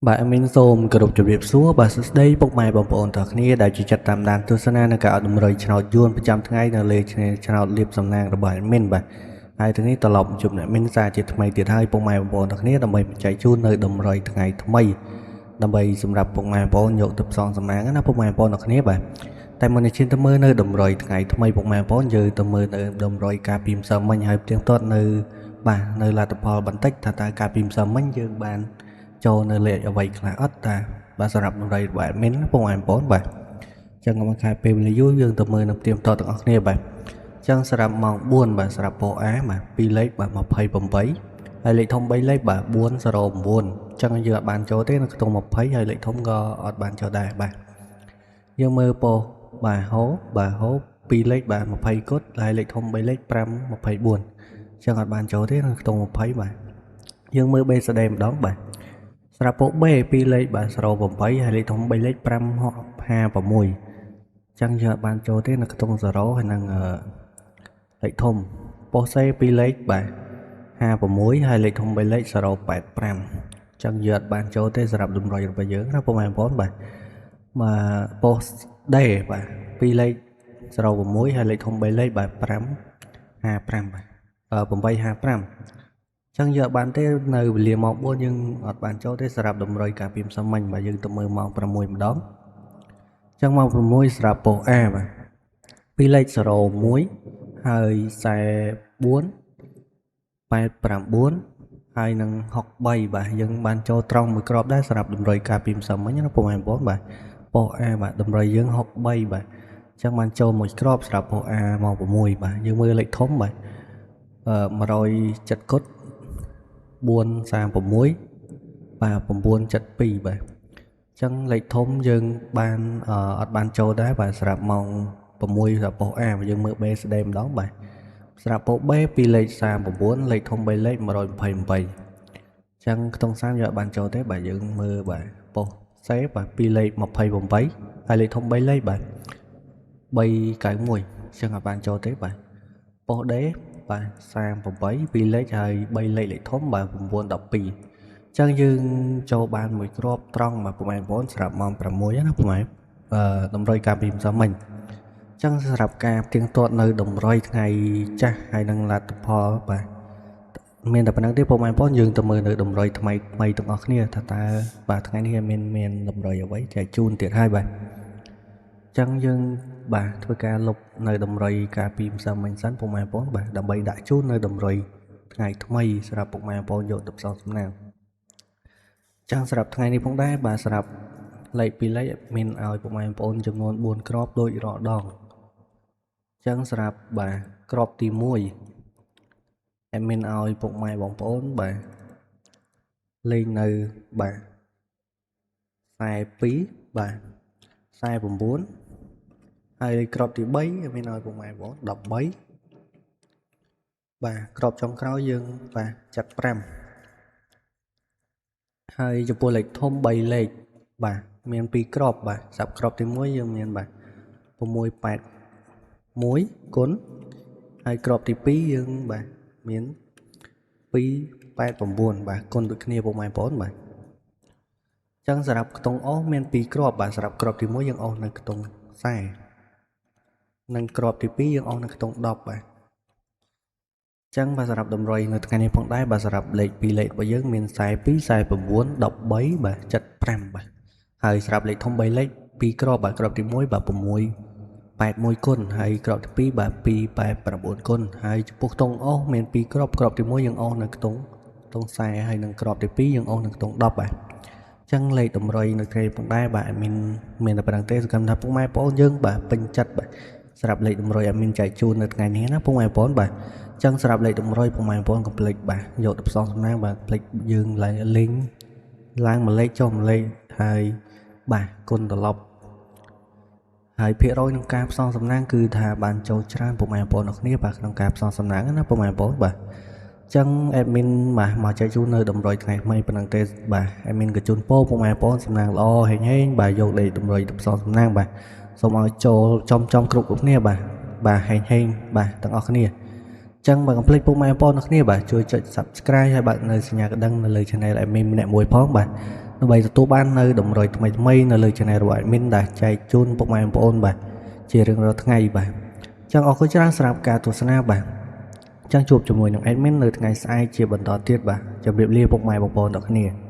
Bạn mình zoom គោរពជម្រាបសួរបាទសួស្តីពុកម៉ែបងប្អូនទាំងគ្នាដែលជាចិត្តតាមដានទស្សនានៅការអត់តម្រុយឆ្នោតយួនប្រចាំថ្ងៃនៅលើឆ្នោតលៀបសំណាងរបស់ admin បាទហើយថ្ងៃនេះត្រឡប់ជួបអ្នកមីនសារជាថ្មីទៀតហើយពុកម៉ែបងប្អូនទាំងគ្នាដើម្បីបញ្ចែកជូននៅតម្រុយថ្ងៃថ្មីដើម្បីសម្រាប់ពុកម៉ែបងប្អូនយកទៅផ្សងសំណាងណាពុកម៉ែបងប្អូនទាំងគ្នាបាទតែមុននឹងឈានទៅមើលនៅតម្រុយថ្ងៃថ្មីពុកម៉ែបងប្អូនយើងទៅមើលនៅតម្រុយការពីម្សិលមិញហើយផ្ទៀងផ្ទាត់នៅបាទនៅលទ្ធផលបន្តិចថាតើការពីម្សិលមិញយើងបានចូលនៅលេខអ្វីខ្លះអត់តាបាទសម្រាប់តម្រុយរបស់ admin ពុកម៉ែបងប្អូនបាទចឹងមកខែពេលវេលាយូរយើងទៅមើលនៅផ្ទៀងផ្ទាត់ទាំងអស់គ្នាបាទចឹងសម្រាប់ម៉ោង4បាទសម្រាប់ពណ៌ A បាទ2លេខបាទ28ហើយលេខធំ3លេខបាទ409ចឹងយើងអត់បានចូលទេនៅក្នុង20ហើយលេខធំក៏អត់បានចូលដែរបាទយើងមើលពណ៌បាទហូ2លេខបាទ20គត់ហើយលេខធំ3លេខ524ចឹងអត់បានចូលទេនៅក្នុង20បាទយើងមើល B ស្ដែម្ដងបាទសម្រាប់ពណ៌ B 2លេខបាទ08ហើយលេខធំ3លេខ556ចឹងយើងអត់បានចូលទេនៅក្នុង0ហើយនឹងលេខធំពណ៌ C 2លេខបាទ56ហើយលេខធំ3លេខ085ចឹងយើងអត់បានចូលទេសម្រាប់តម្រុយរបស់យើងណាពុកម៉ែបងប្អូនបាទពណ៌ D បាទ2លេខ06ហើយលេខធំ3លេខបាទ555បាទ855ចឹងយើងអត់បានទេនៅវេលាម៉ោង4យើងអត់បានចូលទេសម្រាប់តម្រុយការពីម្សិលមិញបាទយើងទៅមើលម៉ោង6ម្ដងចឹងម៉ោង6សម្រាប់ពណ៌ A បាទ2លេខ01ហើយ44 89ហើយនឹង63បាទយើងបានចូលត្រង់មួយគ្រាប់ដែរសម្រាប់តម្រុយការពីម្សិលមិញណាពុកម៉ែបងប្អូនបាទពណ៌ A បាទតម្រុយយើង63បាទចឹងបានចូលមួយគ្រាប់សម្រាប់ពណ៌ A ម៉ោង6បាទយើងមើលលេខធំបាទ170គត់436បាទ972បាទចឹងលេខធំយើងបានអត់បានចូលដែរបាទសម្រាប់ម៉ោង6សម្រាប់ពណ៌ A យើងមើល B ស្ដែម្ដងបាទសម្រាប់ពណ៌ B 2លេខ39លេខធំ3លេខ128ចឹងក្នុង30យើងអត់បានចូលទេបាទយើងមើលបាទពណ៌ C បាទ2លេខ28ហើយលេខធំ3លេខបាទ391ចឹងអត់បានចូលទេបាទពណ៌ D បាទ38 2លេខហើយ3លេខលេខធំបាទ912ចឹងយើងចូលបានមួយគ្រាប់ត្រង់បាទពុកម៉ែបងប្អូនសម្រាប់ម៉ោង6ណាពុកម៉ែតម្រុយការពីម្សិលមិញចឹងសម្រាប់ការផ្ទៀងទាត់នៅតម្រុយថ្ងៃចាស់ហើយនឹងលទ្ធផលបាទមានតែប៉ុណ្្នឹងទេពុកម៉ែបងប្អូនយើងទៅមើលនៅតម្រុយថ្មីទាំងអស់គ្នាថាតើបាទថ្ងៃនេះមានតម្រុយអ្វីចែកជូនទៀតហើយបាទចឹងយើងបាទធ្វើការលុបនៅតម្រុយការពីម្សិលមិញសិនពុកម៉ែបងប្អូនបាទដើម្បីដាក់ជូននៅតម្រុយថ្ងៃថ្មីសម្រាប់ពុកម៉ែបងប្អូនយកទៅផ្សងសំណាងចឹងសម្រាប់ថ្ងៃនេះផងដែរបាទសម្រាប់លេខ2លេខមានឲ្យពុកម៉ែបងប្អូនចំនួន4គ្រាប់ដូចរាល់ដងចឹងសម្រាប់បាទគ្រាប់ទី1មានឲ្យពុកម៉ែបងប្អូនបាទលេងនៅបាទ42បាទ49ហើយគ្រាប់ទី3មានឲ្យពុកម៉ែបង13បាទគ្រាប់ចុងក្រោយយើងបាទ75ហើយចំពោះលេខធំ3លេខបាទមាន2គ្រាប់បាទសម្រាប់គ្រាប់ទី1យើងមានបាទ681គុណហើយគ្រាប់ទី2យើងបាទមាន289បាទគុណដូចគ្នាពុកម៉ែបងប្អូនបាទចឹងសម្រាប់ខ្ទង់អុសមាន2គ្រាប់បាទសម្រាប់គ្រាប់ទី1យើងអុសនៅខ្ទង់40និងគ្រាប់ទី2យើងអុសនៅខ្ទង់10បាទចឹងបាទសម្រាប់តម្រុយនៅថ្ងៃនេះផងដែរបាទសម្រាប់លេខ2លេខរបស់យើងមាន42 49 13បាទ75បាទហើយសម្រាប់លេខធំ3លេខ2គ្រាប់បាទគ្រាប់ទី1បាទ681គុណហើយគ្រាប់ទី2បាទ289គុណហើយចំពោះខ្ទង់អុសមាន2គ្រាប់គ្រាប់ទី1យើងអុសនៅខ្ទង់40ហើយនិងគ្រាប់ទី2យើងអុសនៅខ្ទង់10បាទចឹងលេខតម្រុយនៅថ្ងៃផងដែរបាទមានតែប៉ុណ្្នឹងទេសកម្មថាពុកម៉ែបងប្អូនយើងបាទពេញចិត្តបាទសម្រាប់លេខតម្រុយចែកជូននៅថ្ងៃនេះណាពុកម៉ែបងប្អូនបាទចឹងសម្រាប់លេខតម្រុយពុកម៉ែបងប្អូនកុំភ្លេចបាទយកទៅផ្សងសំណាងបាទភ្លេចយើងលេងឡើងមួយលេខចុះមួយលេខហើយបាទគុណត្រឡប់ហើយភាគរយក្នុងការផ្សងសំណាងគឺថាបានចូលច្រើនពុកម៉ែបងប្អូនអរគ្នាបាទក្នុងការផ្សងសំណាងណាពុកម៉ែបងប្អូនបាទចឹង admin បាទមកចែកជូននៅតម្រុយថ្ងៃថ្មីប៉ុណ្ណឹងទេបាទ admin ក៏ជូនពរពុកម៉ែបងប្អូនសំណាងល្អហេងបាទយកលេខតម្រុយទៅផ្សងសំណាងបាទសូមឲ្យចូលចំគ្រប់គ្នាបាទហេងបាទទាំងអស់គ្នាចឹងបើកុំភ្លេចពុកម៉ែបងប្អូនគ្នាបាទជួយចុច Subscribe ហើយបើកនៅសញ្ញាកណ្ដឹងនៅលើ Channel admin ម្នាក់មួយផងបាទ ដើម្បីទទួលបាននៅតម្រុយថ្មីៗនៅលើ channel របស់ admin ដែលចែកជូនពុកម៉ែបងប្អូនបាទជារៀងរាល់ថ្ងៃបាទចឹងអរគុណច្រើនសម្រាប់ការទស្សនាបាទចឹងជួបជាមួយនឹង admin នៅថ្ងៃស្អែកជាបន្តទៀតបាទជម្រាបលាពុកម៉ែបងប្អូនទាំងគ្នា